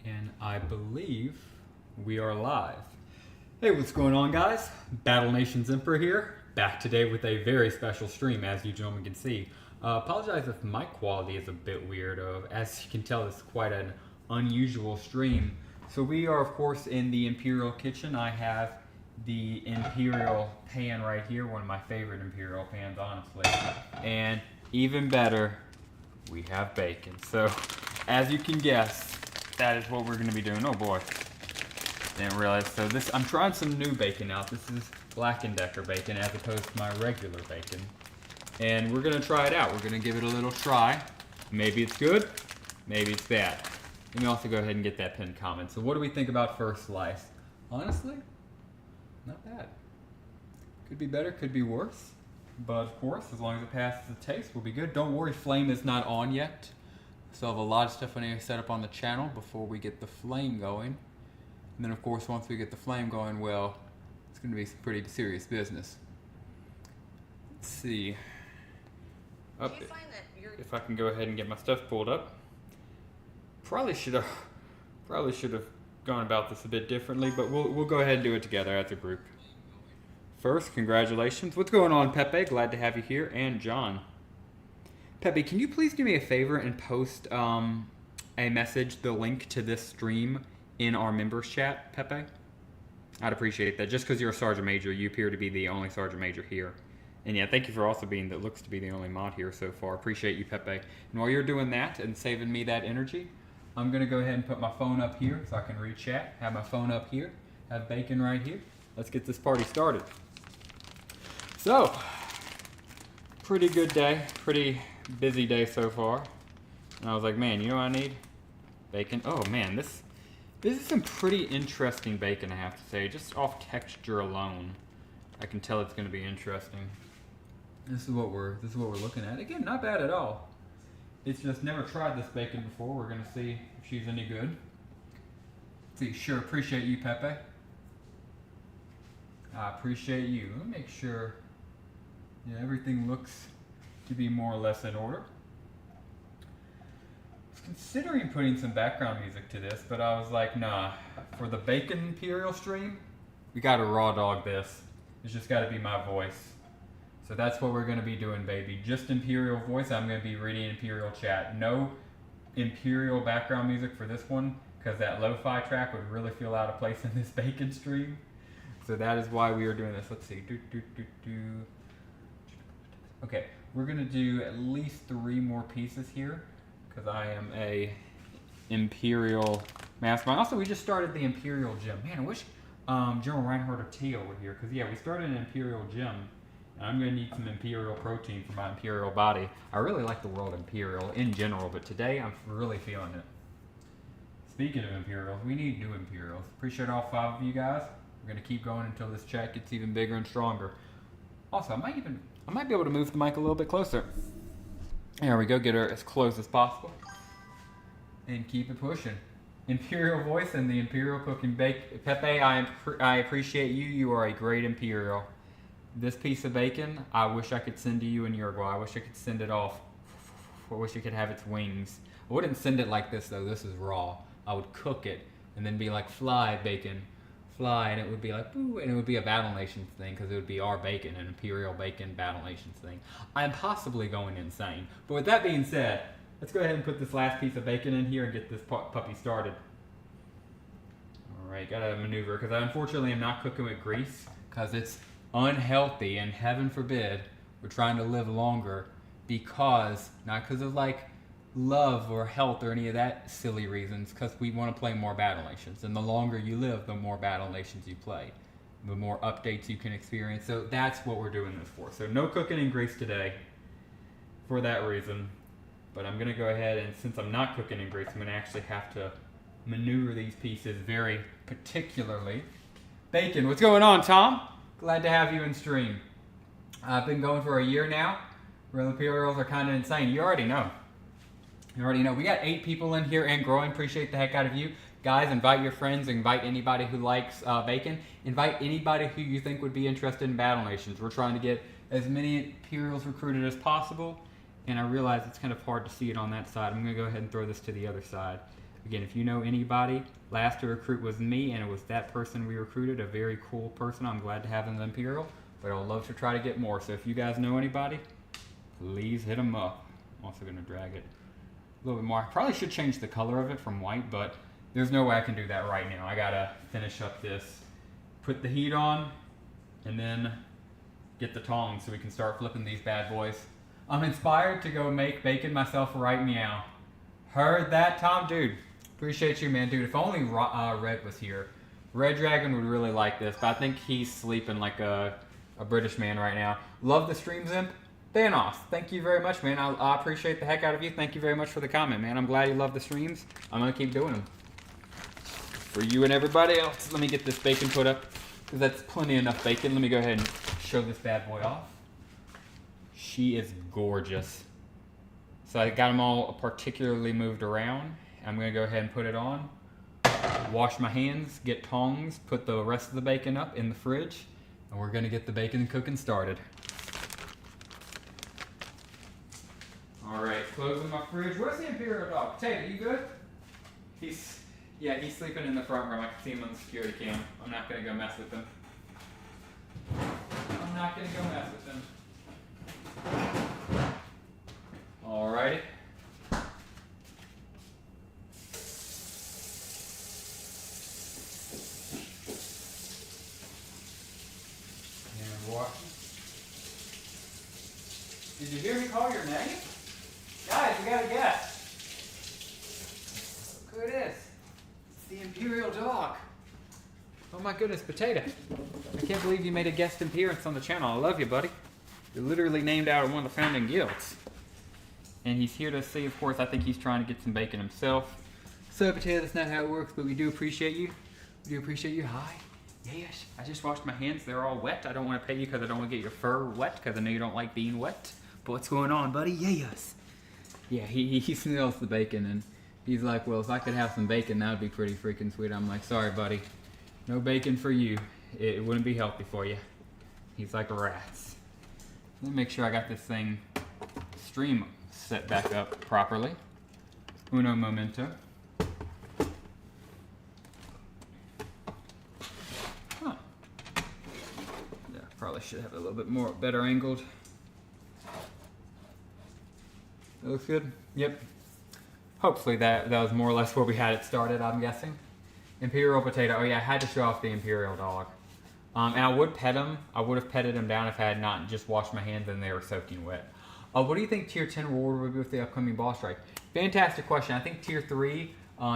And I believe we are live. Hey, what's going on, guys? Battle Nation's Emperor here, back today with a very special stream, as you gentlemen can see. Apologize if mic quality is a bit weird. As you can tell, it's quite an unusual stream. So we are, of course, in the Imperial kitchen. I have the Imperial pan right here, one of my favorite Imperial pans, honestly. And even better, we have bacon. So, as you can guess, that is what we're going to be doing. Oh boy, didn't realize. So I'm trying some new bacon out. This is Black & Decker bacon as opposed to my regular bacon. And we're going to try it out. We're going to give it a little try. Maybe it's good, maybe it's bad. Let me also go ahead and get that pinned comment. So what do we think about first slice? Honestly, not bad. Could be better, could be worse. But of course, as long as it passes the taste, we'll be good. Don't worry, flame is not on yet. Still have a lot of stuff I need to set up on the channel before we get the flame going. And then of course, once we get the flame going, well, it's gonna be some pretty serious business. Let's see. Up, if I can go ahead and get my stuff pulled up. Probably should have gone about this a bit differently, but we'll go ahead and do it together as a group. First, congratulations. What's going on, Pepe? Glad to have you here. And John. Pepe, can you please do me a favor and post a message, the link to this stream in our members chat, Pepe? I'd appreciate that. Just because you're a Sergeant Major, you appear to be the only Sergeant Major here. And yeah, thank you for also being, that looks to be the only mod here so far. Appreciate you, Pepe. And while you're doing that and saving me that energy, I'm going to go ahead and put my phone up here so I can read chat. Have my phone up here. Have bacon right here. Let's get this party started. So, pretty good day. Pretty busy day so far. And I was like, man, you know what I need? Bacon. Oh man, this is some pretty interesting bacon, I have to say. Just off texture alone, I can tell it's going to be interesting. This is what we're looking at. Again, not bad at all. It's just never tried this bacon before. We're gonna see if she's any good. See, sure, appreciate you, Pepe. I appreciate you. Let me make sure, yeah, everything looks to be more or less in order. I was considering putting some background music to this, but I was like, nah. For the bacon Imperial stream, we gotta raw dog this. It's just gotta be my voice. So that's what we're going to be doing, baby. Just Imperial voice. I'm going to be reading Imperial chat. No Imperial background music for this one, because that lo-fi track would really feel out of place in this bacon stream. So that is why we are doing this. Let's see. Okay, we're going to do at least 3 more pieces here, because I am a Imperial mastermind. Also, we just started the Imperial gym. Man, I wish General Reinhardt or T over here, because yeah, we started an Imperial gym. I'm going to need some Imperial protein for my Imperial body. I really like the word Imperial in general, but today I'm really feeling it. Speaking of Imperials, we need new Imperials. Appreciate all 5 of you guys. We're going to keep going until this chat gets even bigger and stronger. Also, I might be able to move the mic a little bit closer. There we go. Get her as close as possible. And keep it pushing. Imperial voice and the Imperial cooking bake. Pepe, I appreciate you. You are a great Imperial. This piece of bacon, I wish I could send to you in Uruguay. I wish I could send it off. I wish it could have its wings. I wouldn't send it like this though. This is raw. I would cook it and then be like, fly bacon, fly, and it would be like, boo, and it would be a Battle Nations thing because it would be our bacon, an Imperial bacon Battle Nations thing. I'm possibly going insane. But with that being said, let's go ahead and put this last piece of bacon in here and get this puppy started. All right, gotta maneuver because I unfortunately am not cooking with grease because it's unhealthy, and heaven forbid we're trying to live longer because, not because of like love or health or any of that silly reasons, because we want to play more Battle Nations, and the longer you live, the more Battle Nations you play, the more updates you can experience. So that's what we're doing this for. So no cooking in grease today for that reason, but I'm going to go ahead, and since I'm not cooking in grease, I'm going to actually have to maneuver these pieces very particularly. Bacon, what's going on, Tom? Glad to have you in stream. I've been going for a year now. Real Imperials are kind of insane. You already know. We got 8 people in here and growing. Appreciate the heck out of you. Guys, invite your friends. Invite anybody who likes bacon. Invite anybody who you think would be interested in Battle Nations. We're trying to get as many Imperials recruited as possible. And I realize it's kind of hard to see it on that side. I'm going to go ahead and throw this to the other side. Again, if you know anybody, last to recruit was me, and it was that person we recruited, a very cool person. I'm glad to have in the Imperial, but I'd love to try to get more. So if you guys know anybody, please hit them up. I'm also gonna drag it a little bit more. I probably should change the color of it from white, but there's no way I can do that right now. I gotta finish up this, put the heat on, and then get the tongs so we can start flipping these bad boys. I'm inspired to go make bacon myself right meow. Heard that, Tom? Dude, appreciate you, man. Dude, if only Red was here. Red Dragon would really like this, but I think he's sleeping like a British man right now. Love the stream, Zimp. Thanos, thank you very much, man. I appreciate the heck out of you. Thank you very much for the comment, man. I'm glad you love the streams. I'm going to keep doing them. For you and everybody else, let me get this bacon put up, because that's plenty enough bacon. Let me go ahead and show this bad boy off. She is gorgeous. So I got them all particularly moved around. I'm gonna go ahead and put it on. Wash my hands, get tongs, put the rest of the bacon up in the fridge, and we're gonna get the bacon cooking started. All right, closing my fridge. Where's the Imperial dog? Potato, you good? He's sleeping in the front room. I can see him on the security cam. I'm not gonna go mess with him. I'm not gonna go mess with him. Alrighty. And wash. Did you hear me call your name? Guys, you gotta guess. Look who it is. It's the Imperial dog. Oh my goodness, Potato. I can't believe you made a guest appearance on the channel. I love you, buddy. You're literally named out of one of the founding guilds. And he's here to see, of course, I think he's trying to get some bacon himself. So, Potato, that's not how it works, but we do appreciate you. We do appreciate you. Hi. Yes. I just washed my hands. They're all wet. I don't want to pay you because I don't want to get your fur wet, because I know you don't like being wet. But what's going on, buddy? Yes. Yeah, he smells the bacon, and he's like, well, if I could have some bacon, that would be pretty freaking sweet. I'm like, sorry, buddy. No bacon for you. It wouldn't be healthy for you. He's like rats. Let me make sure I got this thing stream set back up properly. Uno momento. Huh. Yeah, probably should have it a little bit more better angled. That looks good. Yep. Hopefully that was more or less where we had it started, I'm guessing. Imperial Potato. Oh yeah, I had to show off the Imperial dog. And I would pet him. I would have petted him down if I had not just washed my hands and they were soaking wet. What do you think Tier 10 reward would be with the upcoming boss strike? Fantastic question. I think Tier 3,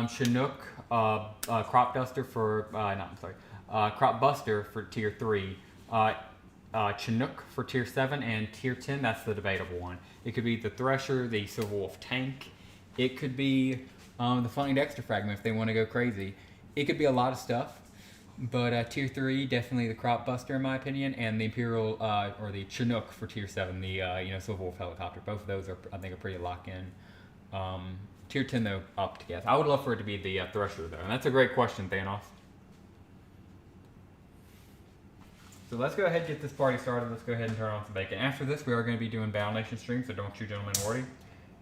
Chinook, Crop Duster for, Crop Buster for Tier 3, Chinook for Tier 7, and Tier 10, that's the debatable one. It could be the Thresher, the Silver Wolf Tank. It could be the Flying Dexter Fragment if they want to go crazy. It could be a lot of stuff. But Tier 3, definitely the Crop Buster in my opinion, and the Imperial, or the Chinook for Tier 7, the Silver Wolf Helicopter. Both of those are, I think, are pretty lock-in. Tier 10, though, up to guess. I would love for it to be the Thresher, though, and that's a great question, Thanos. So let's go ahead and get this party started. Let's go ahead and turn on some bacon. After this, we are going to be doing Battle Nation streams, so don't you gentlemen worry.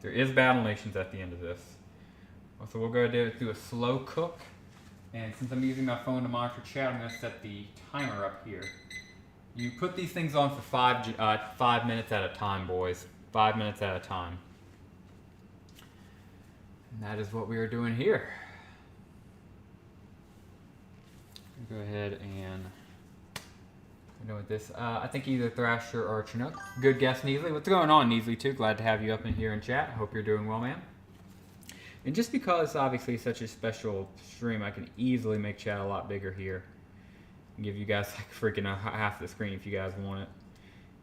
There is Battle Nations at the end of this. So we'll go ahead and do a slow cook. And since I'm using my phone to monitor chat, I'm going to set the timer up here. You put these things on for 5 minutes at a time, boys. 5 minutes at a time. And that is what we are doing here. Go ahead and go with this. I think either Thrasher or Chinook. Good guess, Neasley. What's going on, Neasley, too? Glad to have you up in here in chat. Hope you're doing well, man. And just because obviously such a special stream, I can easily make chat a lot bigger here. And give you guys like freaking half the screen if you guys want it.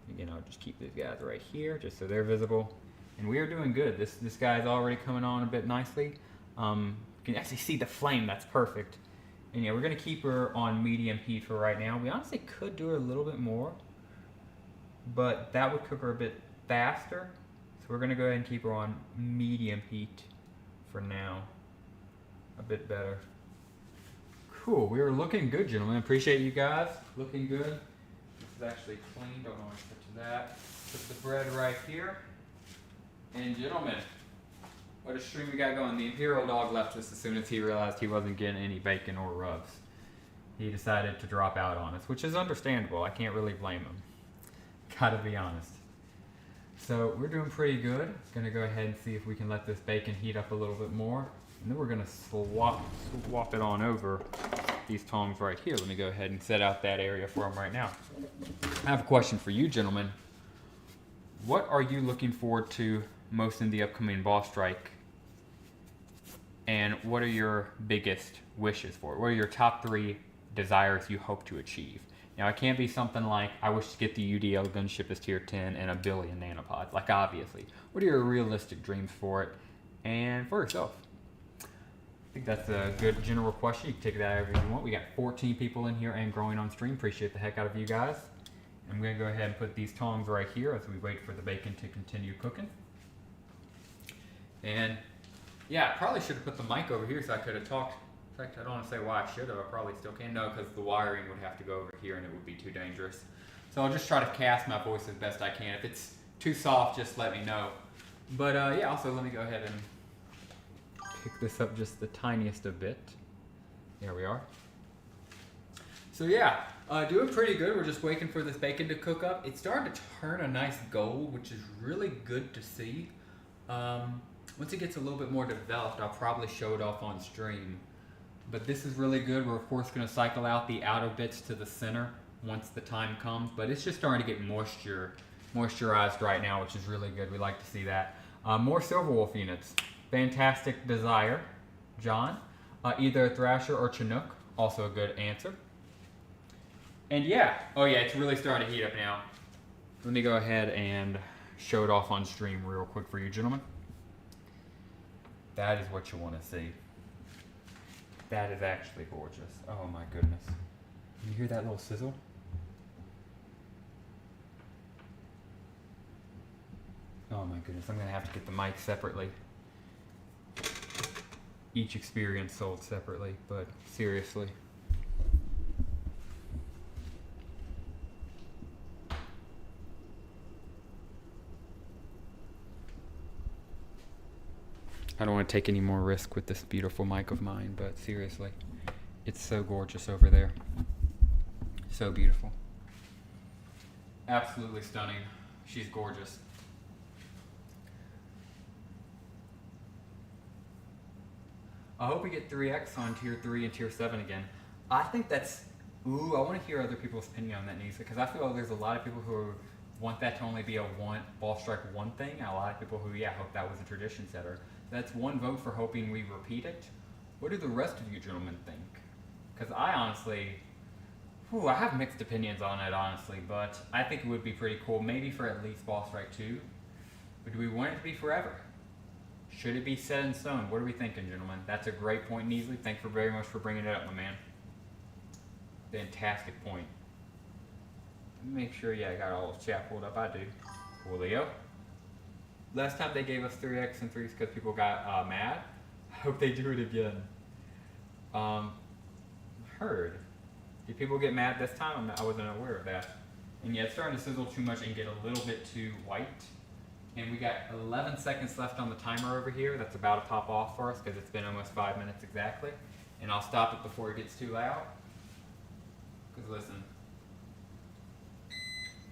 Again, I'll just keep these guys right here just so they're visible. And we are doing good. This guy's already coming on a bit nicely. You can actually see the flame, that's perfect. And yeah, we're gonna keep her on medium heat for right now. We honestly could do her a little bit more, but that would cook her a bit faster. So we're gonna go ahead and keep her on medium heat for now. A bit better. Cool, we are looking good, gentlemen. Appreciate you guys. Looking good. This is actually clean, don't know what to touch that. Put the bread right here. And gentlemen, What a stream we got going. The Imperial dog left us as soon as he realized he wasn't getting any bacon or rubs. He decided to drop out on us, which is understandable. I can't really blame him. Gotta be honest. So we're doing pretty good. Gonna go ahead and see if we can let this bacon heat up a little bit more. And then we're gonna swap it on over these tongs right here. Let me go ahead and set out that area for them right now. I have a question for you, gentlemen. What are you looking forward to most in the upcoming boss strike? And what are your biggest wishes for it? What are your top 3 desires you hope to achieve? Now, it can't be something like, I wish to get the UDL gunship as tier 10 and a billion nanopods. Like, obviously. What are your realistic dreams for it and for yourself? I think that's a good general question. You can take that however you want. We got 14 people in here and growing on stream. Appreciate the heck out of you guys. I'm going to go ahead and put these tongs right here as we wait for the bacon to continue cooking. And yeah, I probably should have put the mic over here so I could have talked. In fact, I don't want to say why I should have. I probably still can. No, because the wiring would have to go over here and it would be too dangerous. So I'll just try to cast my voice as best I can. If it's too soft, just let me know. But yeah, also let me go ahead and pick this up just the tiniest of bit. There we are. So yeah, doing pretty good. We're just waiting for this bacon to cook up. It's starting to turn a nice gold, which is really good to see. Once it gets a little bit more developed, I'll probably show it off on stream. But this is really good. We're of course going to cycle out the outer bits to the center once the time comes. But it's just starting to get moisturized right now, which is really good. We like to see that. More Silver Wolf units. Fantastic desire, John. Either Thrasher or Chinook. Also a good answer. And yeah, oh yeah, it's really starting to heat up now. Let me go ahead and show it off on stream real quick for you gentlemen. That is what you want to see. That is actually gorgeous. Oh my goodness. You hear that little sizzle? Oh my goodness, I'm going to have to get the mic separately. Each experience sold separately, but seriously. I don't want to take any more risk with this beautiful mic of mine, but seriously, it's so gorgeous over there. So beautiful. Absolutely stunning. She's gorgeous. I hope we get 3x on tier 3 and tier 7 again. I think that's, I want to hear other people's opinion on that, Nisa, because I feel like there's a lot of people who want that to only be a ball strike 1 thing, and a lot of people who, hope that was a tradition setter. That's 1 vote for hoping we repeat it. What do the rest of you gentlemen think? Because I honestly, I have mixed opinions on it, honestly, but I think it would be pretty cool, maybe for at least ball strike 2. But do we want it to be forever? Should it be set in stone? What are we thinking, gentlemen? That's a great point, Neasley. Thank you very much for bringing it up, my man. Fantastic point. Make sure, I got all the chat pulled up. I do. Coolio. Last time they gave us 3x and 3s because people got mad. I hope they do it again. Heard. Did people get mad this time? I wasn't aware of that. And yeah, it's starting to sizzle too much and get a little bit too white. And we got 11 seconds left on the timer over here. That's about to pop off for us because it's been almost 5 minutes exactly. And I'll stop it before it gets too loud. Because listen.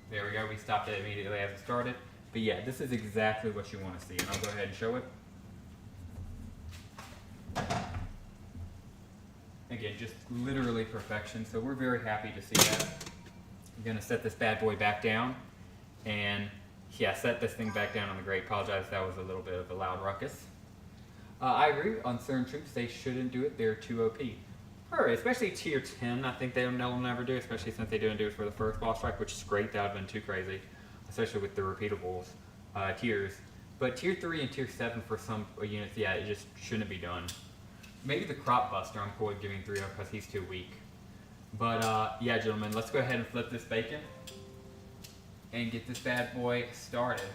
There we go. We stopped it immediately as it started. But yeah, this is exactly what you want to see. And I'll go ahead and show it. Again, just literally perfection. So we're very happy to see that. I'm going to set this bad boy back down. And set this thing back down on the grate. Apologize, that was a little bit of a loud ruckus. I agree on certain troops, they shouldn't do it. They're too OP. Alright, especially tier 10, I think they'll never do, especially since they didn't do it for the first boss strike, which is great. That would have been too crazy, especially with the repeatables tiers. But tier 3 and tier 7 for some units, it just shouldn't be done. Maybe the Crop Buster I'm cool with giving 3 of because he's too weak. But gentlemen, let's go ahead and flip this bacon and get this bad boy started.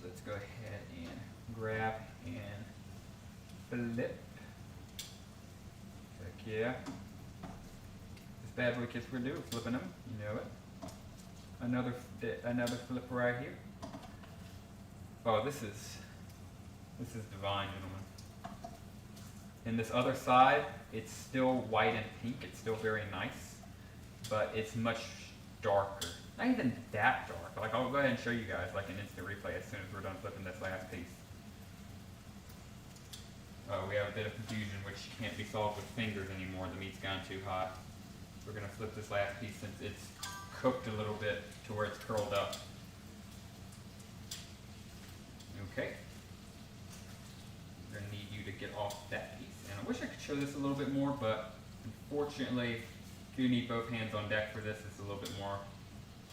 Let's go ahead and grab and flip. Heck yeah. This bad boy kid's gonna do, flipping them, you know it. Another flip right here. Oh, this is This is divine, gentlemen. And this other side, it's still white and pink. It's still very nice, but it's much darker. Not even that dark. Like, I'll go ahead and show you guys like an instant replay as soon as we're done flipping this last piece. We have a bit of confusion, which can't be solved with fingers anymore. The meat's gone too hot. We're gonna flip this last piece since it's cooked a little bit to where it's curled up. Okay. We're gonna need you to get off that piece. And I wish I could show this a little bit more, but unfortunately, you do need both hands on deck for this. It's a little bit more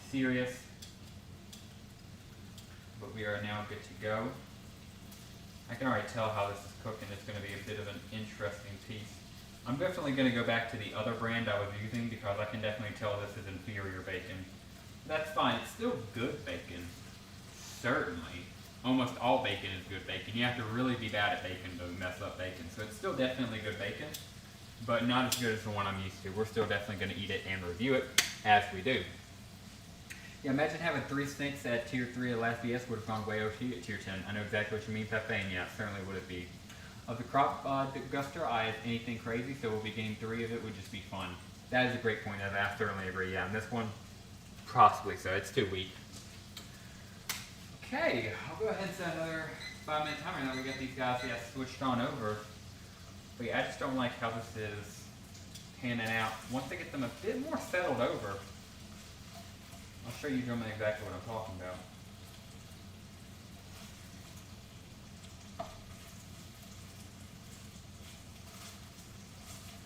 serious. But we are now good to go. I can already tell how this is cooking. It's going to be a bit of an interesting piece. I'm definitely going to go back to the other brand I was using because I can definitely tell this is inferior bacon. That's fine. It's still good bacon. Certainly. Almost all bacon is good bacon. You have to really be bad at bacon to mess up bacon. So it's still definitely good bacon, but not as good as the one I'm used to. We're still definitely going to eat it and review it as we do. Yeah, imagine having 3 snakes at tier 3 of last BS would have gone way OT at tier 10. I know exactly what you mean, Pepe, and yeah, certainly would it be. Of the crop deguster, I have anything crazy, so we'll be getting 3 of it would just be fun. That is a great point, Ev. I certainly agree. Yeah, and this one, possibly so. It's too weak. Okay, I'll go ahead and set another 5-minute timer. Now we got these guys switched on over. But yeah, I just don't like how this is panning out. Once I get them a bit more settled over, I'll show you gentlemen exactly what I'm talking about.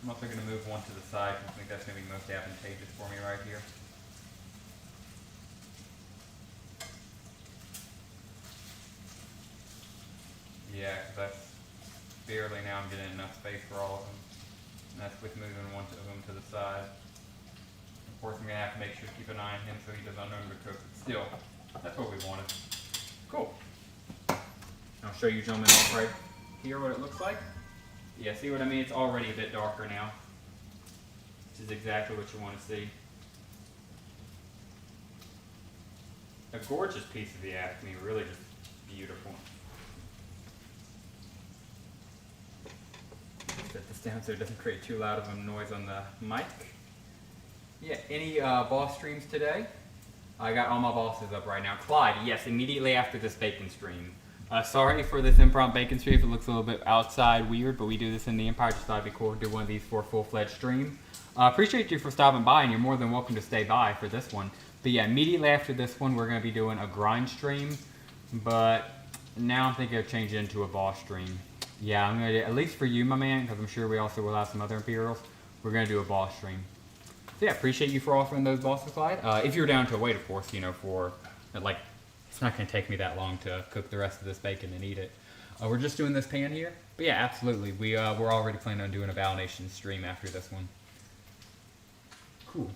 I'm also going to move one to the side because I think that's going to be most advantageous for me right here. Yeah, because that's barely now I'm getting enough space for all of them. And that's with moving one of them to the side. Of course, I'm going to have to make sure to keep an eye on him so he doesn't undercook. But still, that's what we wanted. Cool. I'll show you gentlemen off right here what it looks like. Yeah, see what I mean? It's already a bit darker now. Which is exactly what you want to see. A gorgeous piece of the act. I mean, really just beautiful. Set this down so it doesn't create too loud of a noise on the mic. Yeah, any boss streams today? I got all my bosses up right now. Clyde, yes, immediately after this bacon stream. Sorry for this impromptu bacon stream if it looks a little bit outside weird, but we do this in the Empire. Just thought it'd be cool to do one of these for a full-fledged stream. Appreciate you for stopping by, and you're more than welcome to stay by for this one. But yeah, immediately after this one, we're going to be doing a grind stream. But now I'm thinking of changing it into a boss stream. Yeah, I'm going to, at least for you, my man, because I'm sure we also will have some other Imperials, we're going to do a boss stream. So yeah, appreciate you for offering those bosses, Clyde. If you're down to wait, of course, you know, for, like, it's not going to take me that long to cook the rest of this bacon and eat it. We're just doing this pan here. But yeah, absolutely. We're already planning on doing a Battle Nation stream after this one. Cool.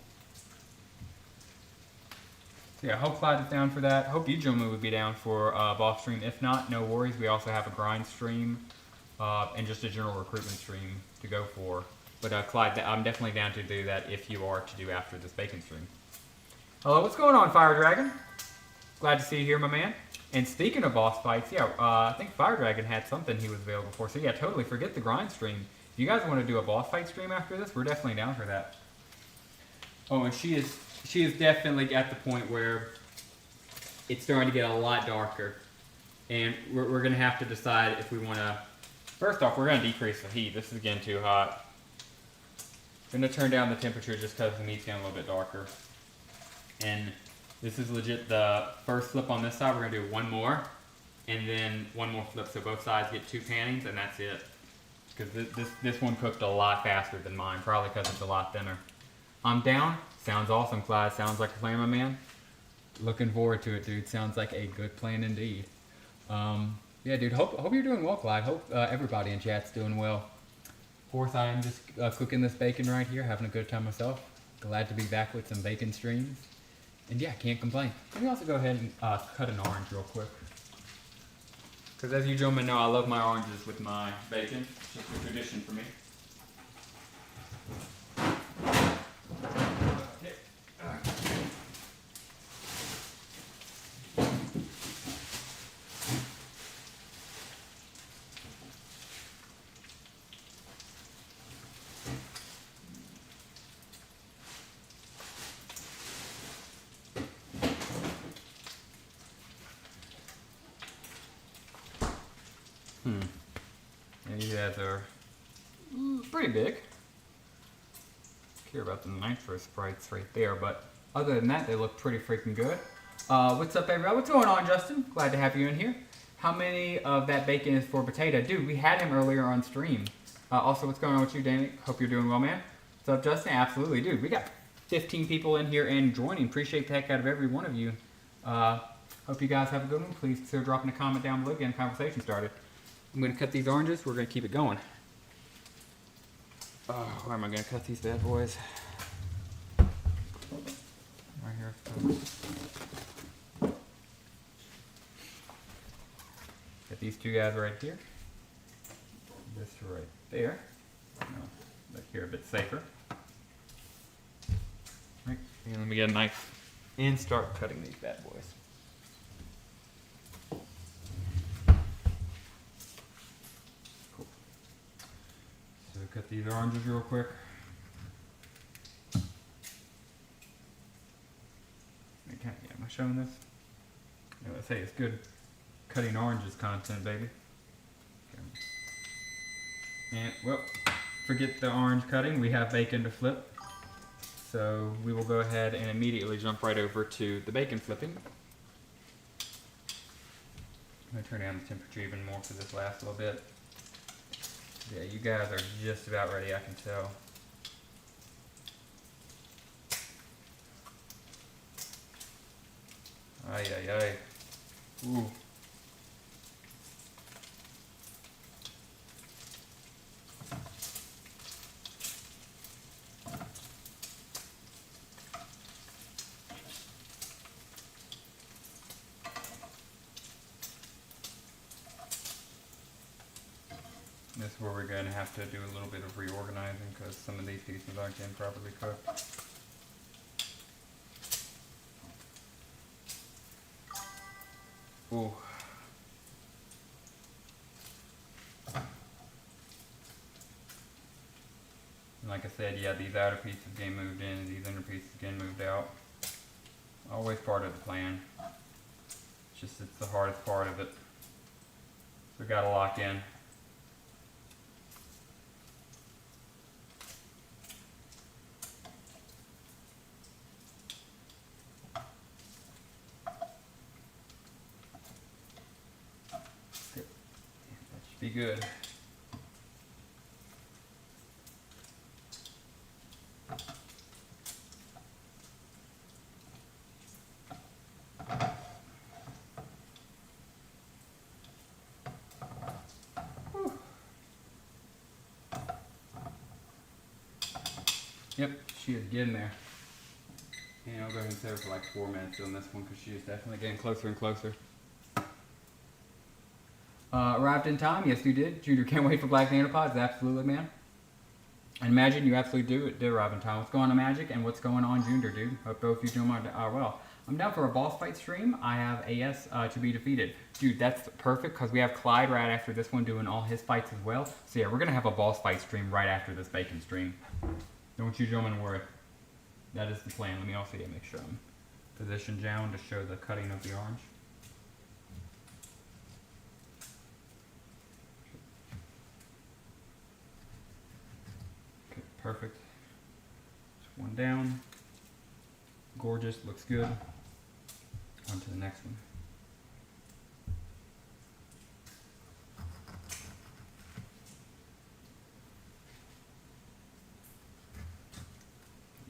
So yeah, hope Clyde is down for that. Hope you gentlemen would be down for a boss stream. If not, no worries. We also have a grind stream and just a general recruitment stream to go for. But Clyde, I'm definitely down to do that if you are to do after this bacon stream. Hello, what's going on, Fire Dragon? Glad to see you here, my man. And speaking of boss fights, yeah, I think Fire Dragon had something he was available for. So yeah, totally forget the grind stream. If you guys want to do a boss fight stream after this, we're definitely down for that. Oh, and she is definitely at the point where it's starting to get a lot darker. And we're going to have to decide if we want to... First off, we're going to decrease the heat. This is getting too hot. I'm going to turn down the temperature just because the meat's getting a little bit darker. And this is legit the first flip on this side. We're going to do one more. And then one more flip so both sides get 2 pannings and that's it. Because this one cooked a lot faster than mine. Probably because it's a lot thinner. I'm down. Sounds awesome, Clyde. Sounds like a plan, my man. Looking forward to it, dude. Sounds like a good plan indeed. Yeah, dude. Hope you're doing well, Clyde. Hope everybody in chat's doing well. Of course, I am just cooking this bacon right here, having a good time myself. Glad to be back with some bacon streams. And yeah, can't complain. Let me also go ahead and cut an orange real quick. Because as you gentlemen know, I love my oranges with my bacon. It's just a tradition for me. And these guys are pretty big. Care about the nitro sprites right there, but other than that, they look pretty freaking good. What's up, everybody? What's going on, Justin? Glad to have you in here. How many of that bacon is for potato? Dude, we had him earlier on stream. Also, what's going on with you, Danny? Hope you're doing well, man. What's up, Justin? Absolutely, dude. We got 15 people in here and joining. Appreciate the heck out of every one of you. Hope you guys have a good one. Please consider dropping a comment down below, getting the conversation started. I'm going to cut these oranges. We're going to keep it going. Where am I going to cut these bad boys? Right here. Got these two guys right here. This right there. No, look here a bit safer. Right. And let me get a knife and start cutting these bad boys. Cool. So cut these oranges real quick. Okay, yeah, am I showing this? Yeah, let's say it's good cutting oranges content, baby. Okay. And, well, forget the orange cutting. We have bacon to flip. So we will go ahead and immediately jump right over to the bacon flipping. I'm going to turn down the temperature even more for this last little bit. Yeah, you guys are just about ready, I can tell. Ay, ay, ay. Ooh. This is where we're going to have to do a little bit of reorganizing because some of these pieces aren't getting properly cooked. Ooh. And like I said, yeah, these outer pieces getting moved in and these inner pieces getting moved out. Always part of the plan. It's just it's the hardest part of it. So we got to lock in. Be good. Whew. Yep, she is getting there. And I'll go ahead and set her for like 4 minutes on this one because she is definitely getting closer and closer. Arrived in time? Yes, you did. Junior, can't wait for Black Nanopods. Absolutely, man. And Magic, you absolutely did arrive in time. What's going on, Magic? And what's going on, Junior, dude? Hope both of you doing well. I'm down for a boss fight stream. I have AS to be defeated. Dude, that's perfect because we have Clyde right after this one doing all his fights as well. So yeah, we're going to have a boss fight stream right after this bacon stream. Don't you gentlemen worry. That is the plan. Let me also make sure I'm positioned down to show the cutting of the orange. Perfect. Just one down. Gorgeous, looks good. On to the next one.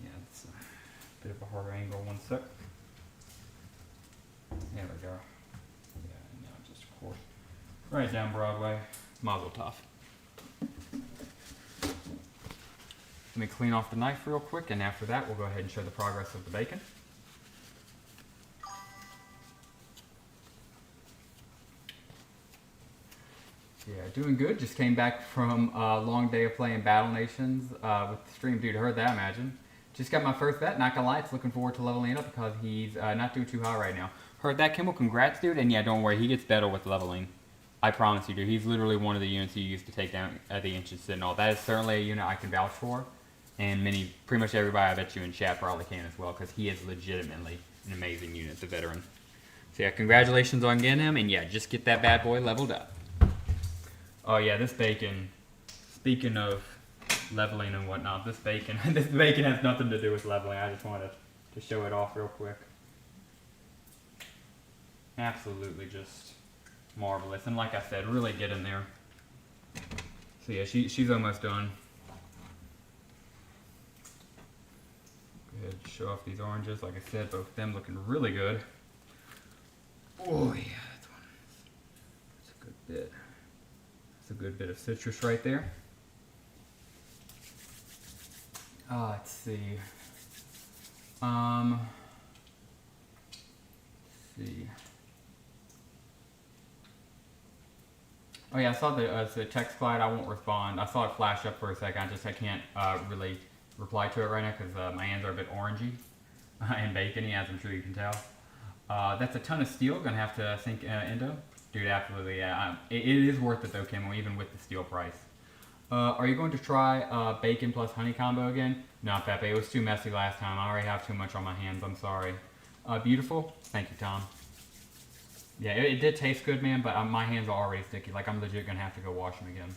Yeah, it's a bit of a harder angle, 1 sec. There we go. Yeah, now just of course. Right down Broadway. Mazel tov. Let me clean off the knife real quick, and after that, we'll go ahead and show the progress of the bacon. Yeah, doing good. Just came back from a long day of playing Battle Nations with the stream. Dude, heard that, imagine. Just got my first vet, not gonna lie, it's looking forward to leveling up because he's not doing too hot right now. Heard that, Kimball, congrats, dude, and yeah, don't worry, he gets better with leveling. I promise you, dude. He's literally one of the units you used to take down the Ancient Sentinel. That is certainly a unit I can vouch for. And pretty much everybody I bet you in chat probably can as well, because he is legitimately an amazing unit, the veteran. So yeah, congratulations on getting him, and yeah, just get that bad boy leveled up. Oh yeah, this bacon. Speaking of leveling and whatnot, this bacon this bacon has nothing to do with leveling. I just wanted to show it off real quick. Absolutely just marvelous. And like I said, really get in there. So yeah, she's almost done. Go ahead and show off these oranges. Like I said, both of them looking really good. Oh yeah, that's a good bit. That's a good bit of citrus right there. Let's see. Let's see. Oh yeah, I saw the text slide. I won't respond. I saw it flash up for a second. I can't really reply to it right now because my hands are a bit orangey and bacony, as I'm sure you can tell. That's a ton of steel. Gonna have to think Indo. Dude, absolutely, yeah. It is worth it though, Kim, even with the steel price. Are you going to try bacon plus honey combo again? No, Pepe, it was too messy last time. I already have too much on my hands, I'm sorry. Beautiful? Thank you, Tom. Yeah, it did taste good, man, but my hands are already sticky. Like, I'm legit gonna have to go wash them again.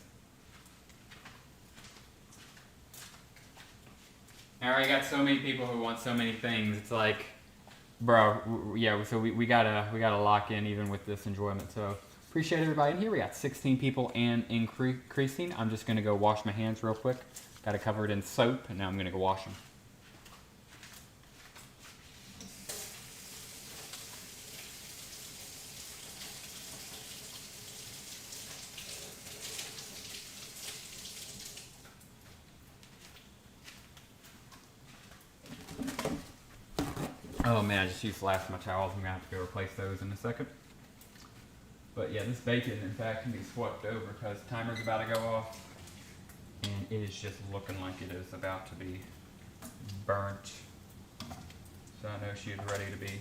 I already got so many people who want so many things. It's like, bro, yeah, so we gotta lock in even with this enjoyment. So appreciate everybody in here. We got 16 people and increasing. I'm just gonna go wash my hands real quick. Got it covered in soap, and now I'm gonna go wash them. Oh man, I just used the last of my towels. I'm gonna have to go replace those in a second. But yeah, this bacon, in fact, can be swapped over because the timer's about to go off. And it is just looking like it is about to be burnt. So I know she's ready to be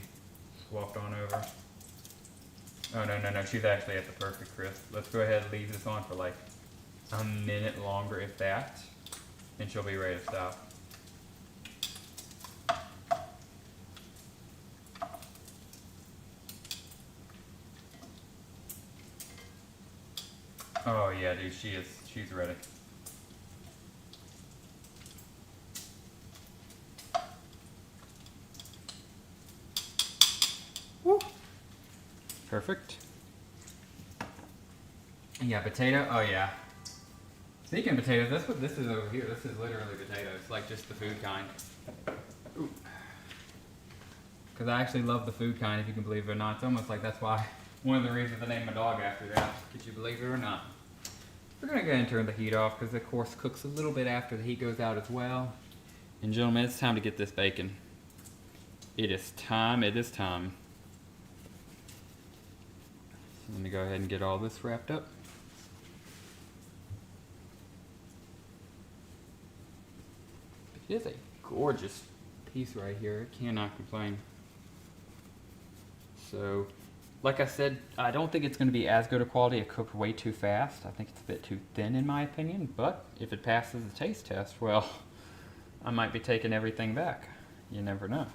swapped on over. Oh no, she's actually at the perfect crisp. Let's go ahead and leave this on for like a minute longer, if that. And she'll be ready to stop. Oh yeah, dude, she's ready. Woo. Perfect. Yeah, potato, oh yeah. Speaking of potatoes, that's what this is over here. This is literally potatoes, like just the food kind. Because I actually love the food kind, if you can believe it or not. It's almost like that's why, one of the reasons I named my dog after that. Could you believe it or not? We're going to go ahead and turn the heat off because of course cooks a little bit after the heat goes out as well. And gentlemen, it's time to get this bacon. It is time, it is time. So let me go ahead and get all this wrapped up. It is a gorgeous piece right here. I cannot complain. So, like I said, I don't think it's going to be as good a quality. It cooked way too fast. I think it's a bit too thin in my opinion, but if it passes the taste test, well, I might be taking everything back. You never know.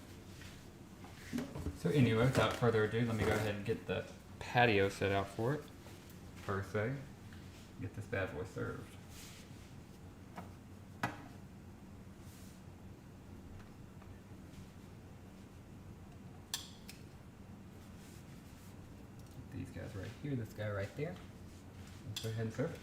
So anyway, without further ado, let me go ahead and get the patio set out for it, per se. Get this bad boy served. These guys right here, this guy right there. Let's go ahead and serve it.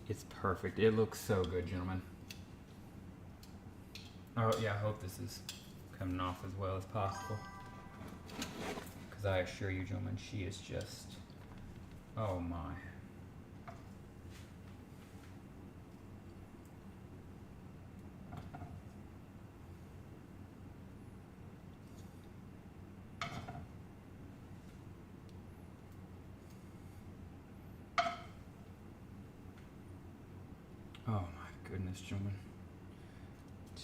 It's perfect. It looks so good, gentlemen. Oh yeah, I hope this is coming off as well as possible. Because I assure you, gentlemen, she is just, oh my. Oh my goodness, gentlemen.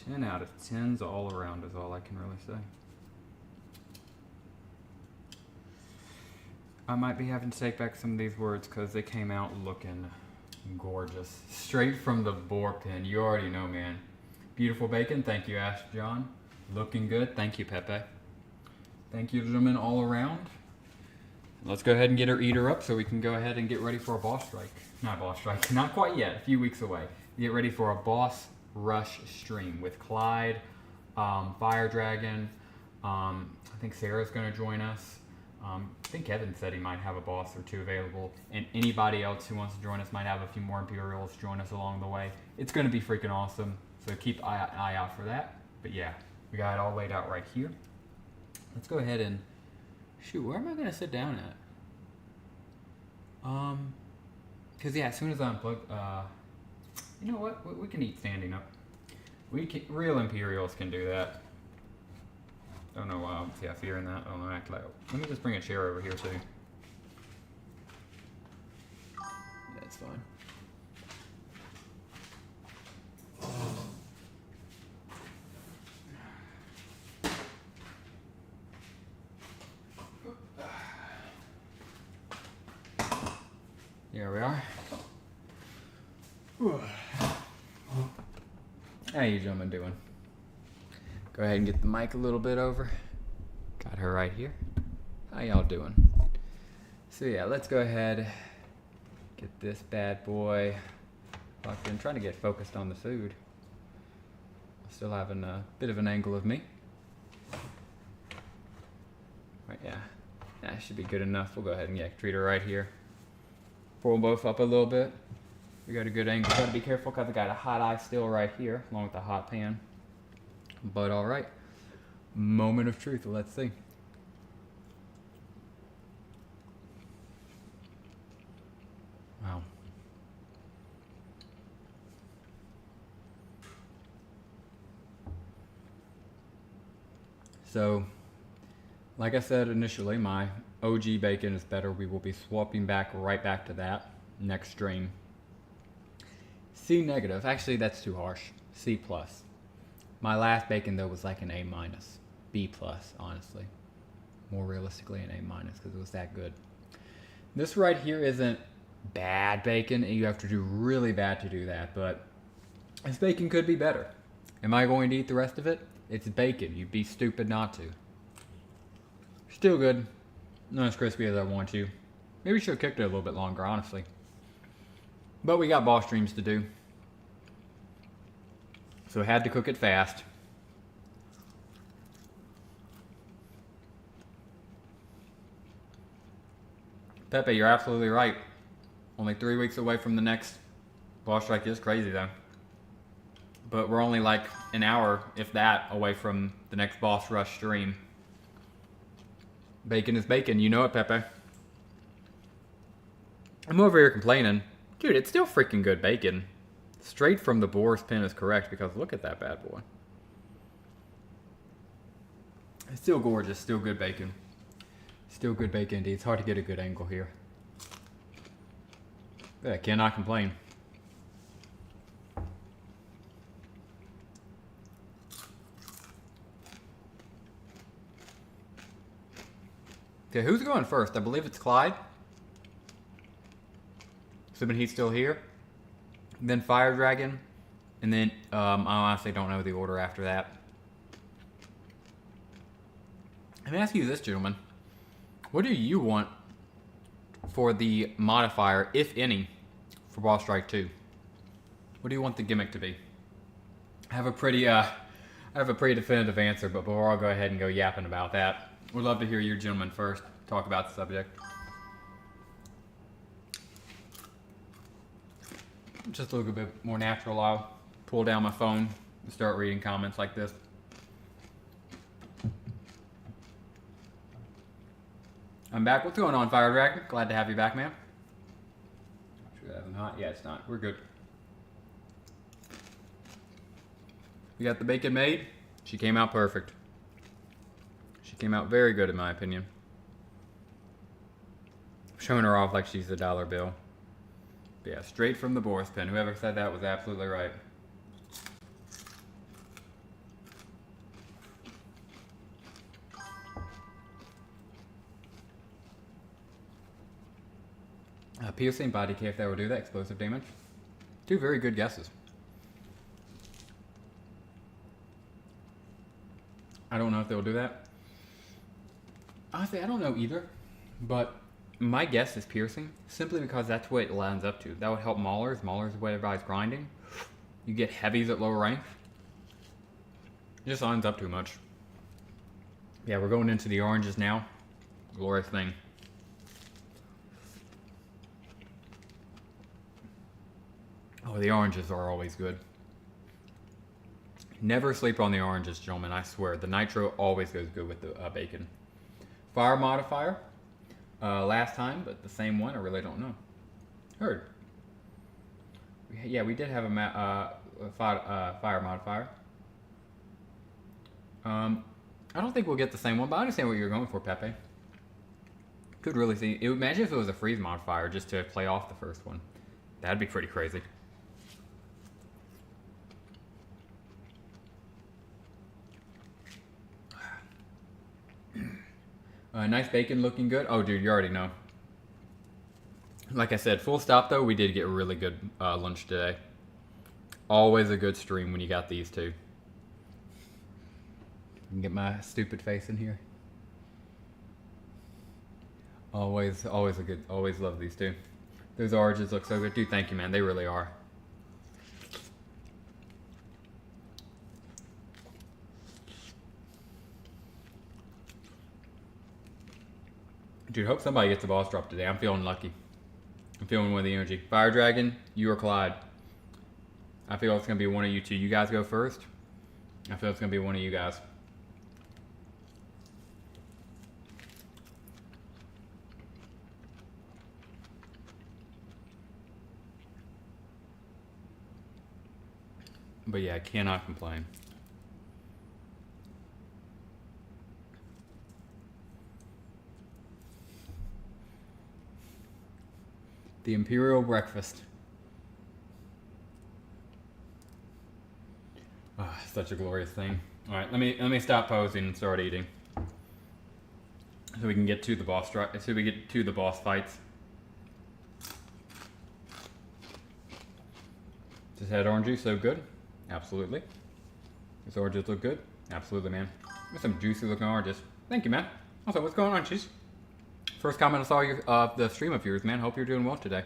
10 out of 10s all around is all I can really say. I might be having to take back some of these words because they came out looking gorgeous. Straight from the boar pen. You already know, man. Beautiful bacon. Thank you, Ash John. Looking good. Thank you, Pepe. Thank you, gentlemen, all around. Let's go ahead and get her eater up so we can go ahead and get ready for a boss strike. Not boss strike. Not quite yet. A few weeks away. Get ready for a boss rush stream with Clyde, Fire Dragon. I think Sarah's going to join us. I think Kevin said he might have a boss or two available, and anybody else who wants to join us might have a few more Imperials join us along the way. It's going to be freaking awesome, so keep an eye out for that. But yeah, we got it all laid out right here. Let's go ahead and shoot. Where am I going to sit down at? Cause yeah, as soon as I unplug, you know what? We can eat standing up. Real Imperials can do that. Don't know why. See, I fear in that. I don't know. Act like. Let me just bring a chair over here too. That's fine. Here we are. How you gentlemen doing? Go ahead and get the mic a little bit over. Got her right here. How y'all doing? So yeah, let's go ahead, get this bad boy locked in. Trying to get focused on the food. Still having a bit of an angle of me. Right, yeah. That should be good enough. We'll go ahead and treat her right here. Pull them both up a little bit. We got a good angle. Gotta be careful because I got a hot eye still right here, along with the hot pan. But all right, moment of truth. Let's see. Wow. So, like I said initially, my OG bacon is better. We will be swapping right back to that next stream. C negative. Actually, that's too harsh. C plus. My last bacon though was like an A minus, B plus, honestly. More realistically, an A minus because it was that good. This right here isn't bad bacon, and you have to do really bad to do that. But this bacon could be better. Am I going to eat the rest of it? It's bacon. You'd be stupid not to. Still good. Not as crispy as I want to. Maybe should have cooked it a little bit longer, honestly. But we got boss streams to do. So I had to cook it fast. Pepe, you're absolutely right. Only 3 weeks away from the next boss strike. Is crazy though. But we're only like an hour, if that, away from the next boss rush stream. Bacon is bacon, you know it, Pepe. I'm over here complaining. Dude, it's still freaking good bacon. Straight from the boar's pen is correct because look at that bad boy. It's still gorgeous, still good bacon. Still good bacon indeed. It's hard to get a good angle here. But I cannot complain. Okay, who's going first? I believe it's Clyde. Assuming he's still here. Then Fire Dragon. And then, I honestly don't know the order after that. Let me ask you this, gentlemen. What do you want for the modifier, if any, for Boss Strike 2? What do you want the gimmick to be? I have a pretty definitive answer, but before I'll go ahead and go yapping about that, we'd love to hear your gentlemen first talk about the subject. Just a little bit more natural. I'll pull down my phone and start reading comments like this. I'm back. What's going on, Fire Dragon? Glad to have you back, man. Sure that not? Yeah, it's not. We're good. We got the bacon made. She came out perfect. She came out very good in my opinion. I'm showing her off like she's a dollar bill. Yeah, straight from the Boris pen. Whoever said that was absolutely right. Piercing, body decay if that will do that, explosive damage. Two very good guesses. I don't know if they'll do that. Honestly, I don't know either, but my guess is piercing, simply because that's what it lines up to. That would help maulers. Maulers is what everybody's grinding. You get heavies at lower rank. It just lines up too much. Yeah, we're going into the oranges now. Glorious thing. Oh, the oranges are always good. Never sleep on the oranges, gentlemen, I swear. The nitro always goes good with the bacon. Fire modifier. Last time, but the same one, I really don't know. Heard. Yeah, we did have a fire modifier. I don't think we'll get the same one, but I understand what you're going for, Pepe. Could really see. Imagine if it was a freeze modifier just to play off the first one. That'd be pretty crazy. Nice bacon looking good. Oh, dude, you already know. Like I said, full stop though, we did get a really good lunch today. Always a good stream when you got these two. Get my stupid face in here. Always a good, always love these two. Those oranges look so good. Dude, thank you, man. They really are. Dude, hope somebody gets a boss drop today. I'm feeling lucky. I'm feeling one of the energy. Fire Dragon, you or Clyde. I feel it's going to be one of you two. You guys go first. I feel it's going to be one of you guys. But yeah, I cannot complain. The Imperial breakfast. Ah, such a glorious thing. All right, let me stop posing and start eating, so we can get to the boss. So we get to the boss fights. Does head orangey so good? Absolutely. These oranges look good? Absolutely, man. There's some juicy looking oranges. Thank you, man. Also, what's going on, Cheese? First comment I saw your the stream of yours, man. Hope you're doing well today.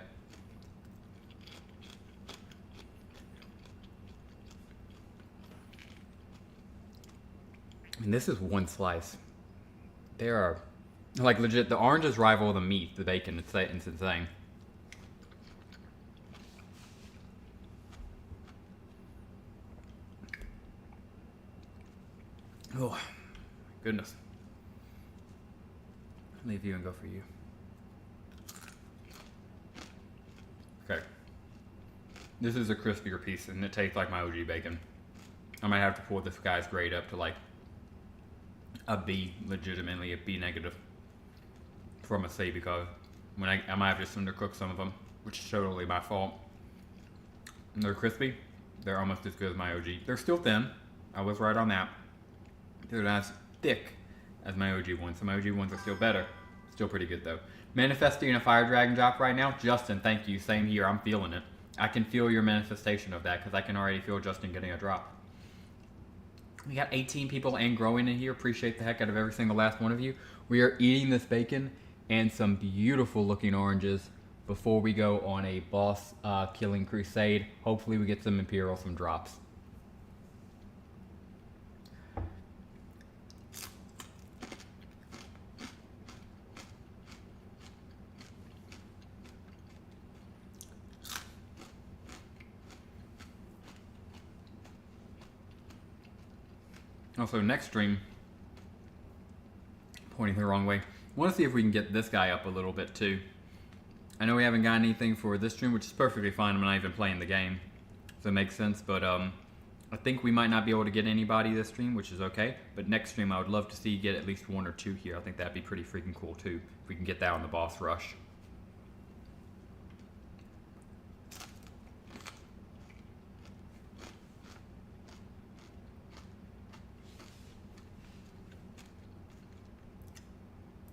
And this is one slice. They are, like, legit, the oranges rival the meat, the bacon. It's insane. Oh, goodness. I'll leave you and go for you. Okay. This is a crispier piece, and it tastes like my OG bacon. I might have to pull this guy's grade up to like a B, legitimately a B negative from a C, because when I might have just undercooked some of them, which is totally my fault. And they're crispy. They're almost as good as my OG. They're still thin. I was right on that. They're not as thick as my OG ones. So my OG ones are still better. Still pretty good though. Manifesting a fire dragon drop right now. Justin, thank you. Same here. I'm feeling it. I can feel your manifestation of that because I can already feel Justin getting a drop. We got 18 people and growing in here. Appreciate the heck out of every single last one of you. We are eating this bacon and some beautiful looking oranges before we go on a boss killing crusade. Hopefully we get some Imperial, some drops. Also, next stream, pointing the wrong way. I want to see if we can get this guy up a little bit too. I know we haven't got anything for this stream, which is perfectly fine. I'm not even playing the game, so it makes sense. But I think we might not be able to get anybody this stream, which is okay. But next stream, I would love to see you get at least one or two here. I think that'd be pretty freaking cool too, if we can get that on the boss rush.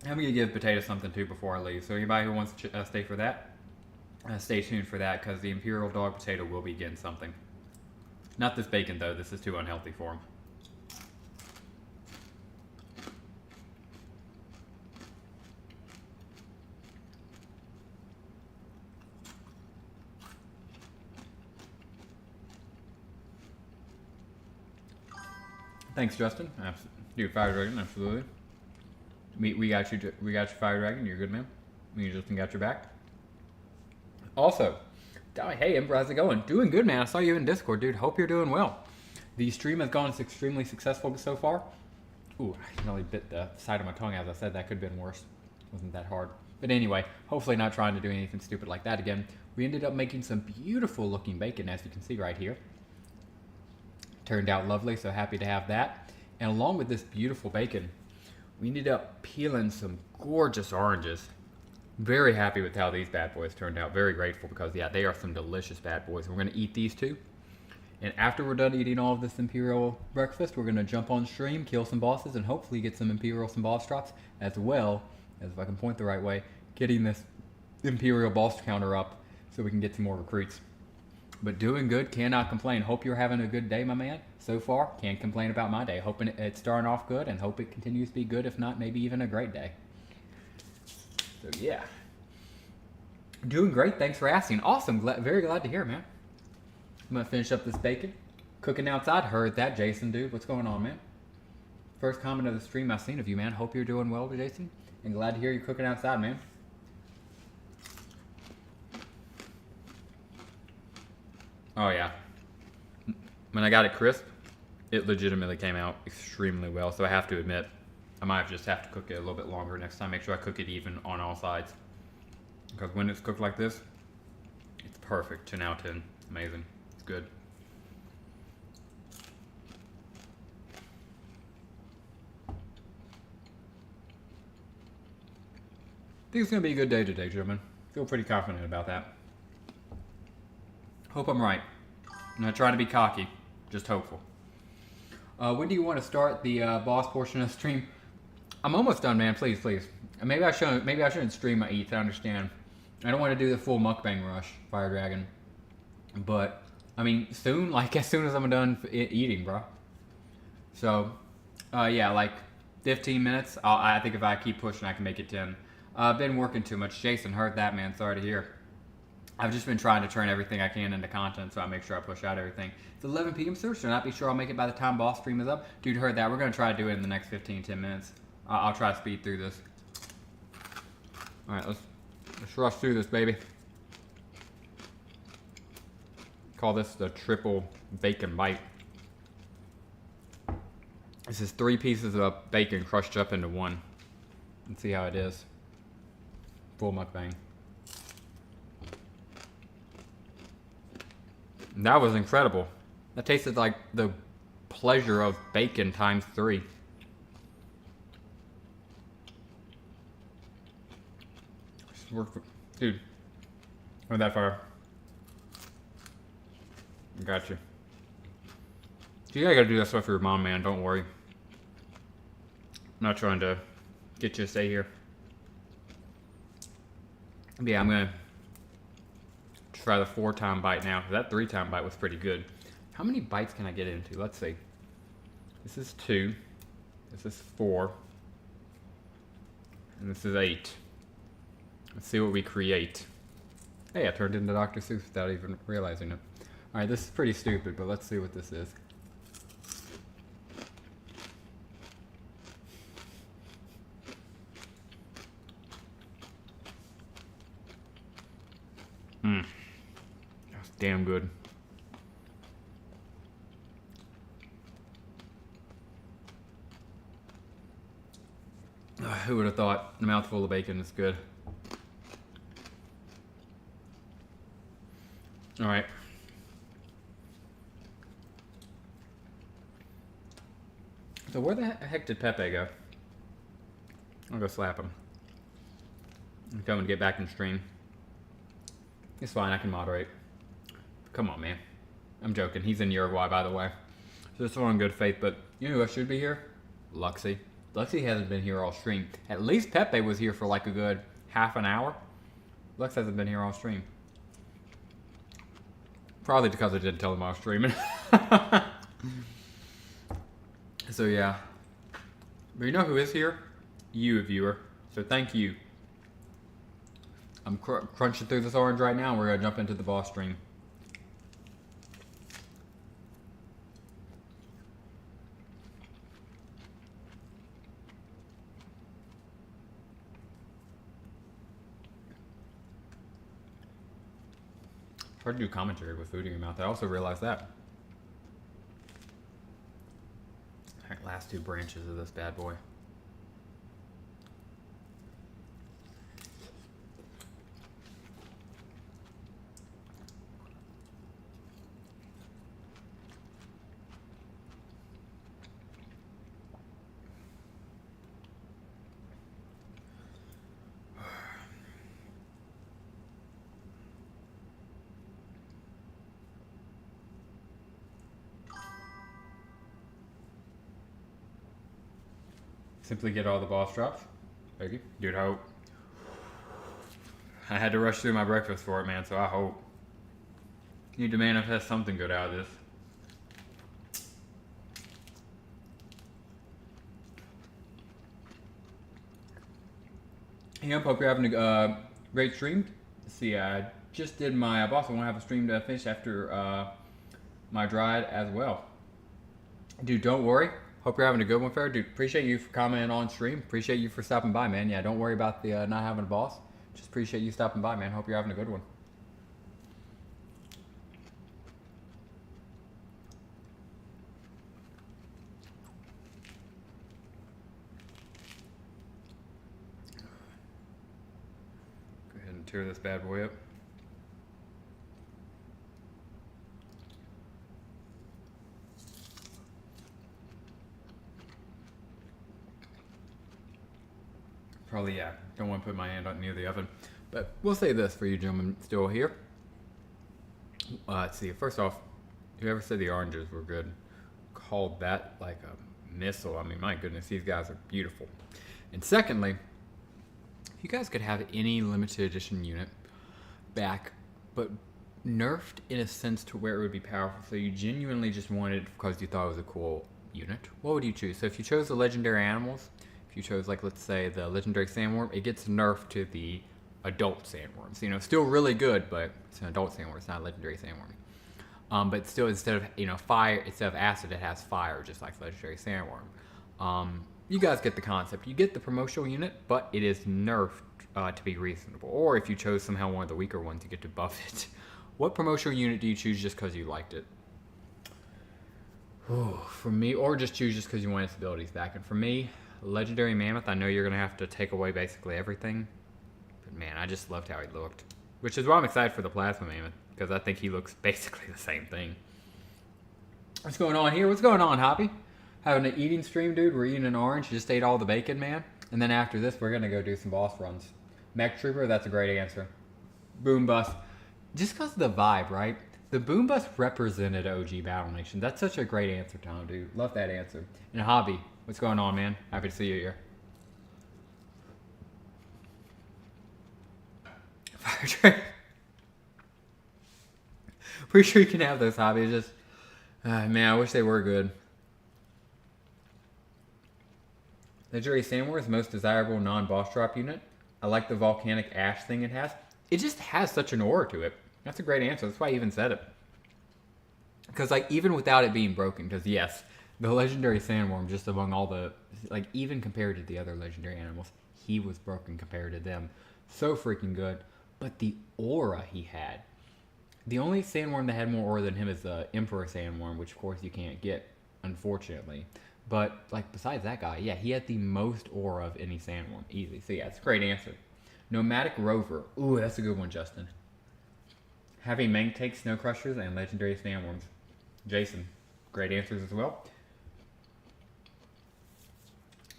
I'm gonna give potato something too before I leave. So anybody who wants to stay for that, stay tuned for that because the Imperial dog potato will be getting something. Not this bacon though. This is too unhealthy for him. Thanks, Justin. Dude, Fire Dragon, absolutely. We got you. We got you, Fire Dragon. You're good, man. Me and Justin got your back. Also, hey, Ember, how's it going? Doing good, man. I saw you in Discord, dude. Hope you're doing well. The stream has gone extremely successful so far. Ooh, I nearly bit the side of my tongue as I said. That could have been worse. Wasn't that hard. But anyway, hopefully not trying to do anything stupid like that again. We ended up making some beautiful looking bacon, as you can see right here. Turned out lovely, so happy to have that. And along with this beautiful bacon, we ended up peeling some gorgeous oranges. Very happy with how these bad boys turned out. Very grateful because, yeah, they are some delicious bad boys. We're going to eat these two. And after we're done eating all of this Imperial breakfast, we're going to jump on stream, kill some bosses, and hopefully get some Imperial some boss drops, as well as, if I can point the right way, getting this Imperial boss counter up so we can get some more recruits. But doing good, cannot complain. Hope you're having a good day, my man. So far, can't complain about my day. Hoping it's starting off good and hope it continues to be good, if not, maybe even a great day. So, yeah. Doing great. Thanks for asking. Awesome. Very glad to hear, man. I'm going to finish up this bacon. Cooking outside. Heard that, Jason, dude. What's going on, man? First comment of the stream I've seen of you, man. Hope you're doing well, Jason. And glad to hear you're cooking outside, man. Oh, yeah. When I got it crisp, it legitimately came out extremely well. So I have to admit, I might just have to cook it a little bit longer next time. Make sure I cook it even on all sides. Because when it's cooked like this, it's perfect. 10 out of 10. Amazing. It's good. I think it's going to be a good day today, gentlemen. Feel pretty confident about that. Hope I'm right. I'm not trying to be cocky, just hopeful. When do you want to start the boss portion of the stream? I'm almost done, man. Please, please. Maybe I shouldn't stream my eats. I understand. I don't want to do the full mukbang rush, Fire Dragon. But I mean, soon, like as soon as I'm done eating, bro. So, yeah, like 15 minutes. I think if I keep pushing, I can make it 10. I've been working too much. Jason, heard that, man. Sorry to hear. I've just been trying to turn everything I can into content, so I make sure I push out everything. It's 11 p.m. so should not be sure I'll make it by the time boss stream is up. Dude, heard that. We're going to try to do it in the next 10 minutes. I'll try to speed through this. All right, let's rush through this, baby. Call this the triple bacon bite. This is 3 pieces of bacon crushed up into one. Let's see how it is. Full mukbang. That was incredible. That tasted like the pleasure of bacon times 3. Dude, not that far. Got you. You gotta do that stuff for your mom, man. Don't worry. I'm not trying to get you to stay here. But yeah, I'm gonna try the 4-time bite now. That 3-time bite was pretty good. How many bites can I get into? Let's see. This is 2. This is 4. And this is 8. Let's see what we create. Hey, I turned into Dr. Seuss without even realizing it. Alright, this is pretty stupid, but let's see what this is. That's damn good. Who would have thought a mouthful of bacon is good? Alright. So where the heck did Pepe go? I'll go slap him. I'm coming to get back in stream. It's fine, I can moderate. Come on, man. I'm joking. He's in Uruguay, by the way. So it's all in good faith, but you know who else should be here? Luxie. Lexi hasn't been here all stream. At least Pepe was here for like a good half an hour. Lex hasn't been here all stream. Probably because I didn't tell him I was streaming. So yeah. But you know who is here? You, viewer. So thank you. I'm crunching through this orange right now. We're going to jump into the boss stream. Hard to do commentary with food in your mouth. I also realized that. Alright, last two branches of this bad boy. Simply get all the boss drops. Thank you. Dude, I hope. I had to rush through my breakfast for it, man, so I hope. Need to manifest something good out of this. Hey, hope you're having a great stream. Let's see, I just did my boss. I want to have a stream to finish after my drive as well. Dude, don't worry. Hope you're having a good one, Fair. Dude, appreciate you for commenting on stream. Appreciate you for stopping by, man. Yeah, don't worry about the not having a boss. Just appreciate you stopping by, man. Hope you're having a good one. Go ahead and tear this bad boy up. Probably, yeah. Don't want to put my hand up near the oven. But we'll say this for you gentlemen still here. Let's see. First off, whoever said the oranges were good called that like a missile. I mean, my goodness, these guys are beautiful. And secondly, if you guys could have any limited edition unit back, but nerfed in a sense to where it would be powerful, so you genuinely just wanted it because you thought it was a cool unit, what would you choose? So if you chose the legendary animals, if you chose, like, let's say the legendary sandworm, it gets nerfed to the adult sandworms. You know, still really good, but it's an adult sandworm. It's not a legendary sandworm. But still, instead of fire, instead of acid, it has fire, just like legendary sandworm. You guys get the concept. You get the promotional unit, but it is nerfed to be reasonable. Or if you chose somehow one of the weaker ones, you get to buff it. What promotional unit do you choose just because you liked it? Ooh, for me, or just choose just because you want its abilities back. And for me, Legendary Mammoth, I know you're going to have to take away basically everything. But man, I just loved how he looked. Which is why I'm excited for the Plasma Mammoth, because I think he looks basically the same thing. What's going on here? What's going on, Hoppy? Having an eating stream, dude. We're eating an orange. Just ate all the bacon, man. And then after this, we're going to go do some boss runs. Mech Trooper, that's a great answer. Boom Bus. Just because of the vibe, right? The Boom Bus represented OG Battle Nation. That's such a great answer, Tom, dude. Love that answer. And Hobby, what's going on, man? Happy to see you here. Fire Train. Pretty sure you can have those, Hobby. Just, man, I wish they were good. Legendary Sandworm's most desirable non-boss drop unit. I like the volcanic ash thing it has. It just has such an aura to it. That's a great answer. That's why I even said it. Because, like, even without it being broken, because, yes, the legendary sandworm, just among all the, like, even compared to the other legendary animals, he was broken compared to them. So freaking good. But the aura he had. The only sandworm that had more aura than him is the Emperor Sandworm, which, of course, you can't get, unfortunately. But, like, besides that guy, yeah, he had the most aura of any sandworm. Easy. So, yeah, it's a great answer. Nomadic Rover. Ooh, that's a good one, Justin. Heavy Mank Take, Snow Crushers, and Legendary Sandworms. Jason, great answers as well.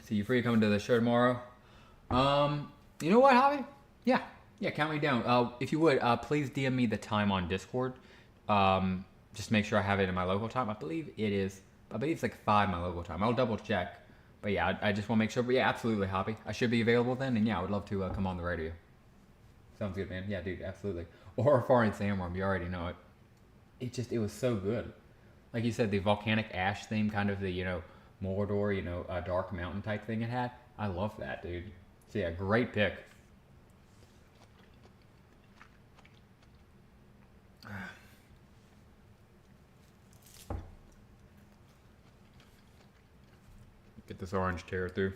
See you free to come to the show tomorrow. You know what, Javi? Yeah, count me down. If you would, please DM me the time on Discord. Just make sure I have it in my local time. I believe it's like 5 my local time. I'll double check. But yeah, I just want to make sure. But yeah, absolutely, Hoppy. I should be available then, and yeah, I would love to come on the radio. Sounds good, man. Yeah, dude, absolutely. Or Foreign Sandworm, you already know it. It was so good. Like you said, the volcanic ash theme, kind of the Mordor, dark mountain type thing it had. I love that, dude. So yeah, great pick. Get this orange tear through.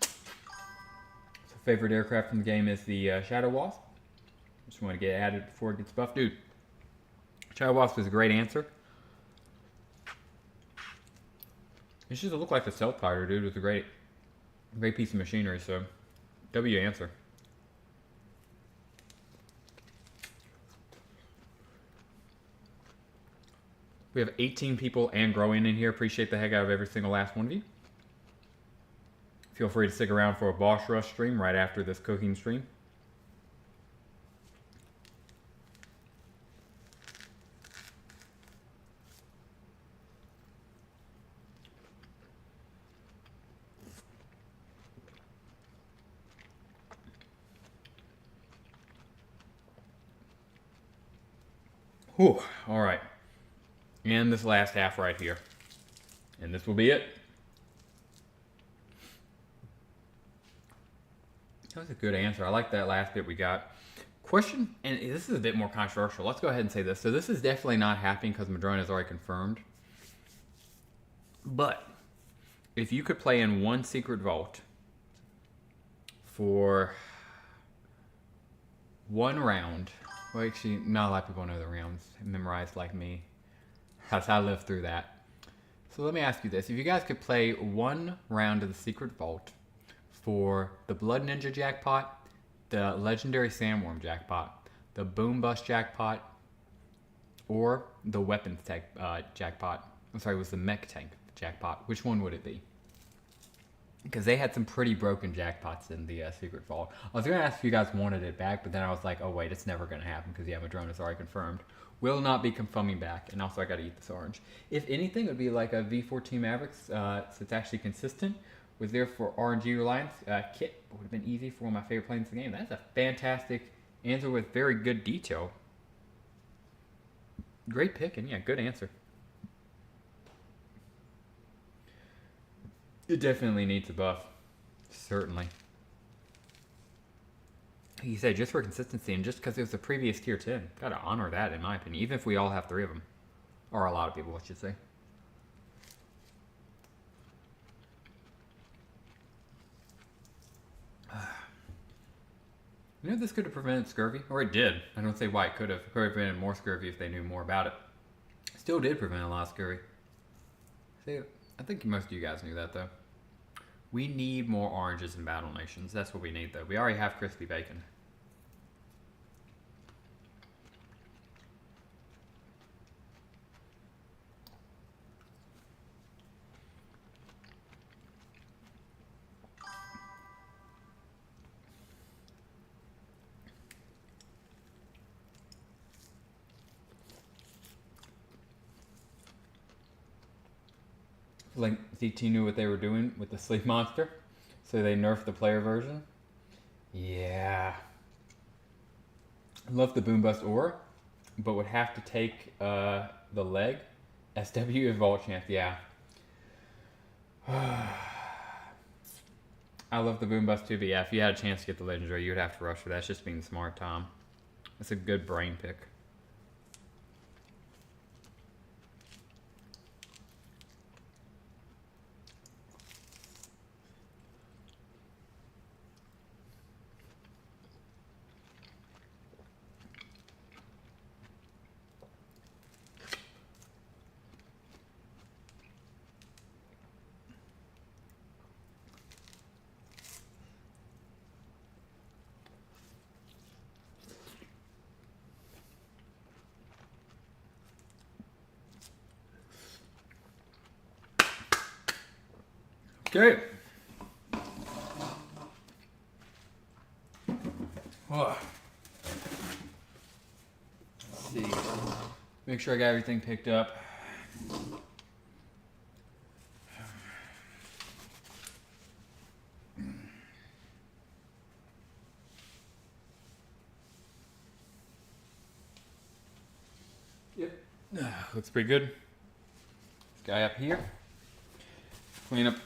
So favorite aircraft from the game is the Shadow Wasp. Just want to get added before it gets buffed. Dude, Shadow Wasp is a great answer. It should look like the Stealth Fighter, dude. It was a great piece of machinery, so W answer. We have 18 people and growing in here. Appreciate the heck out of every single last one of you. Feel free to stick around for a Boss Rush stream right after this cooking stream. Whew, all right. And this last half right here. And this will be it. That was a good answer. I like that last bit we got. Question, and this is a bit more controversial. Let's go ahead and say this. So this is definitely not happening because Madrona is already confirmed. But if you could play in one secret vault for one round, well, actually, not a lot of people know the rounds memorized like me. That's how I lived through that. So let me ask you this. If you guys could play one round of the secret vault for the Blood Ninja jackpot, the Legendary Sandworm jackpot, the Boom Bust jackpot, or the Weapons tank jackpot. I'm sorry, it was the Mech Tank jackpot. Which one would it be? Because they had some pretty broken jackpots in the secret vault. I was going to ask if you guys wanted it back, but then I was like, oh wait, it's never going to happen because yeah, Madrona's already confirmed. Will not be coming back, and also I got to eat this orange. If anything, it would be like a V14 Mavericks, so it's actually consistent. Was there for RNG Reliance. Kit would have been easy for one of my favorite planes in the game. That's a fantastic answer with very good detail. Great pick, and yeah, good answer. It definitely needs a buff. Certainly. He said just for consistency and just because it was a previous tier 10. Gotta honor that in my opinion, even if we all have 3 of them. Or a lot of people, I should say. You know this could have prevented scurvy? Or it did. I don't say why it could have. It could have prevented more scurvy if they knew more about it. Still did prevent a lot of scurvy. See, I think most of you guys knew that though. We need more oranges in Battle Nations. That's what we need though. We already have crispy bacon. Like ZT knew what they were doing with the Sleep Monster, so they nerfed the player version. Yeah. Love the Boom Bust Aura, but would have to take the leg. SW is Vault Champ, yeah. I love the Boom Bust too, but yeah, if you had a chance to get the Legendary, you would have to rush for that. It's just being smart, Tom. That's a good brain pick. Okay. Oh. Let's see. Make sure I got everything picked up. Yep. Looks pretty good. This guy up here. Clean up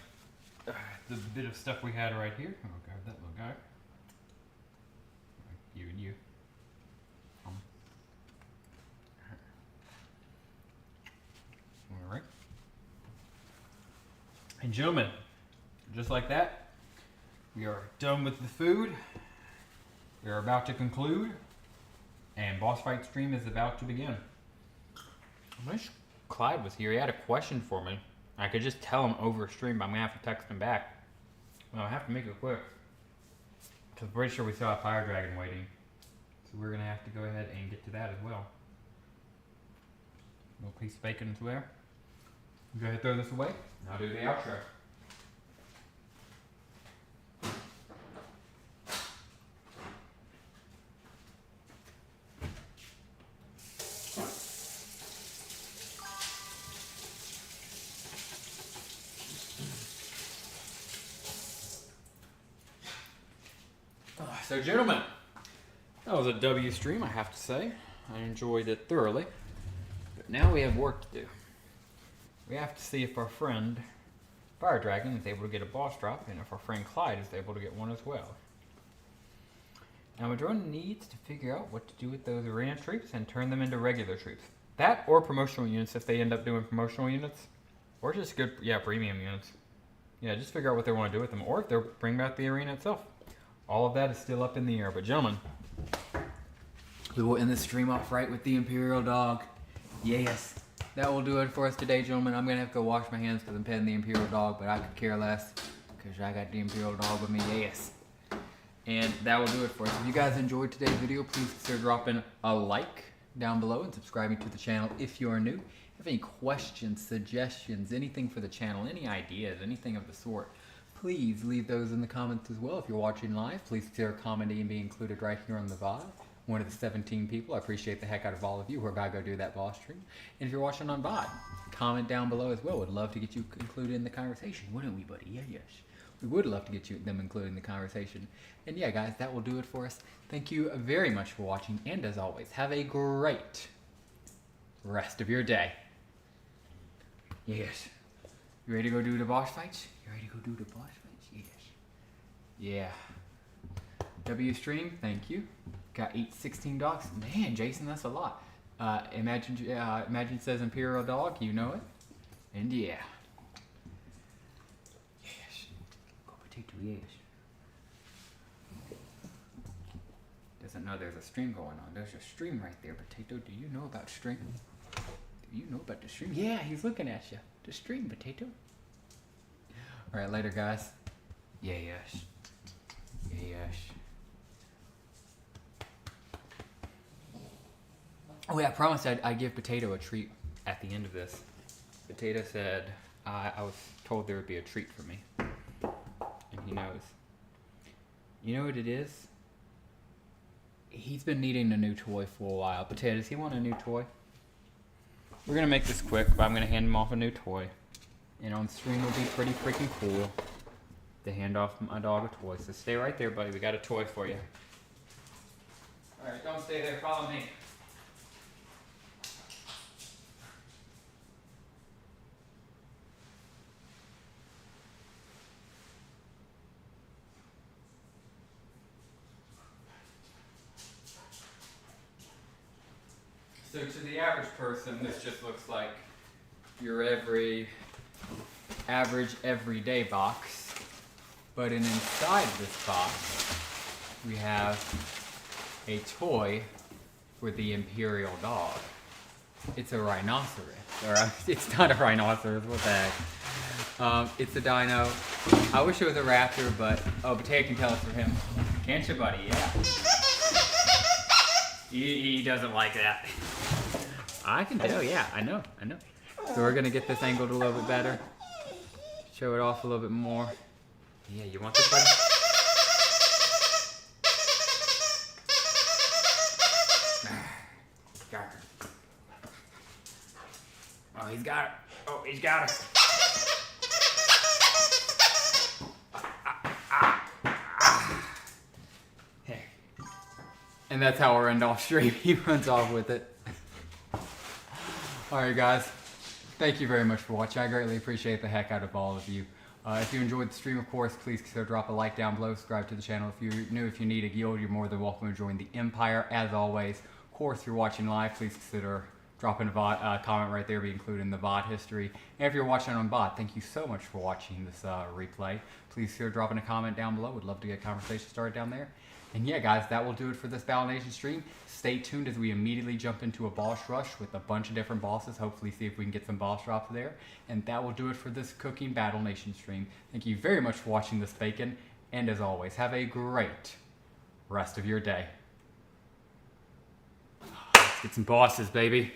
the bit of stuff we had right here. Oh god, that little guy. You and you. Alright. And gentlemen, just like that, we are done with the food. We are about to conclude. And boss fight stream is about to begin. I wish Clyde was here. He had a question for me. I could just tell him over stream, but I'm going to have to text him back. Well, I have to make it quick. Because I'm pretty sure we still have Fire Dragon waiting. So we're going to have to go ahead and get to that as well. Little piece of bacon into there. Go ahead and throw this away. And I'll do the outro. So gentlemen, that was a W stream, I have to say. I enjoyed it thoroughly. But now we have work to do. We have to see if our friend Fire Dragon is able to get a boss drop, and if our friend Clyde is able to get one as well. Now Madrona needs to figure out what to do with those arena troops and turn them into regular troops. That or promotional units if they end up doing promotional units. Or just good, premium units. Yeah, just figure out what they want to do with them, or if they'll bring back the arena itself. All of that is still up in the air, but gentlemen, we will end the stream off right with the Imperial dog. Yes, that will do it for us today, gentlemen. I'm going to have to go wash my hands because I'm petting the Imperial dog, but I could care less because I got the Imperial dog with me, yes. And that will do it for us. If you guys enjoyed today's video, please consider dropping a like down below and subscribing to the channel if you are new. If you have any questions, suggestions, anything for the channel, any ideas, anything of the sort, please leave those in the comments as well. If you're watching live, please consider commenting and be included right here on the VOD. One of the 17 people. I appreciate the heck out of all of you who are about to go do that boss stream. And if you're watching on VOD, comment down below as well. Would love to get you included in the conversation, wouldn't we, buddy? Yeah, yes. We would love to get them included in the conversation. And yeah, guys, that will do it for us. Thank you very much for watching. And as always, have a great rest of your day. Yes. You ready to go do the boss fights? You ready to go do the boss fights? Yes. Yeah. W stream, thank you. Got 816 dogs. Man, Jason, that's a lot. Imagine says Imperial dog, you know it. And yeah. Yes. Go potato, yes. Doesn't know there's a stream going on. There's a stream right there, Potato. Do you know about stream? Do you know about the stream? Yeah, he's looking at you. The stream, Potato. Alright, later, guys. Yeah, yes. Yeah, yes. Oh, yeah, I promised I'd give Potato a treat at the end of this. Potato said I was told there would be a treat for me. And he knows. You know what it is? He's been needing a new toy for a while. Potato, does he want a new toy? We're going to make this quick, but I'm going to hand him off a new toy. And on stream it'll be pretty freaking cool to hand off my dog a toy. So stay right there, buddy. We got a toy for you. Alright, don't stay there. Follow me. So to the average person, this just looks like your average everyday box. But inside this box, we have a toy for the Imperial dog. It's a rhinoceros. Or it's not a rhinoceros, what the heck. It's a dino. I wish it was a raptor, but Potato can tell us for him. Can't you, buddy? Yeah. He doesn't like that. I can tell, yeah, I know. So we're gonna get this angled a little bit better. show it off a little bit more. Yeah, you want this, buddy? Got her. Oh, he's got it. Oh, he's got her. Hey. And that's how we're end off stream. He runs off with it. Alright guys, thank you very much for watching. I greatly appreciate the heck out of all of you. If you enjoyed the stream, of course, please consider drop a like down below, subscribe to the channel. If you're new, if you need a guild, you're more than welcome to join the Empire. As always, of course, if you're watching live, please consider dropping a comment right there, be included in the VOD history. And if you're watching on bot, thank you so much for watching this replay. Please consider dropping a comment down below. Would love to get a conversation started down there. And yeah, guys, that will do it for this Battle Nation stream. Stay tuned as we immediately jump into a boss rush with a bunch of different bosses. Hopefully see if we can get some boss drops there. And that will do it for this Cooking Battle Nation stream. Thank you very much for watching this bacon. And as always, have a great rest of your day. Let's get some bosses, baby.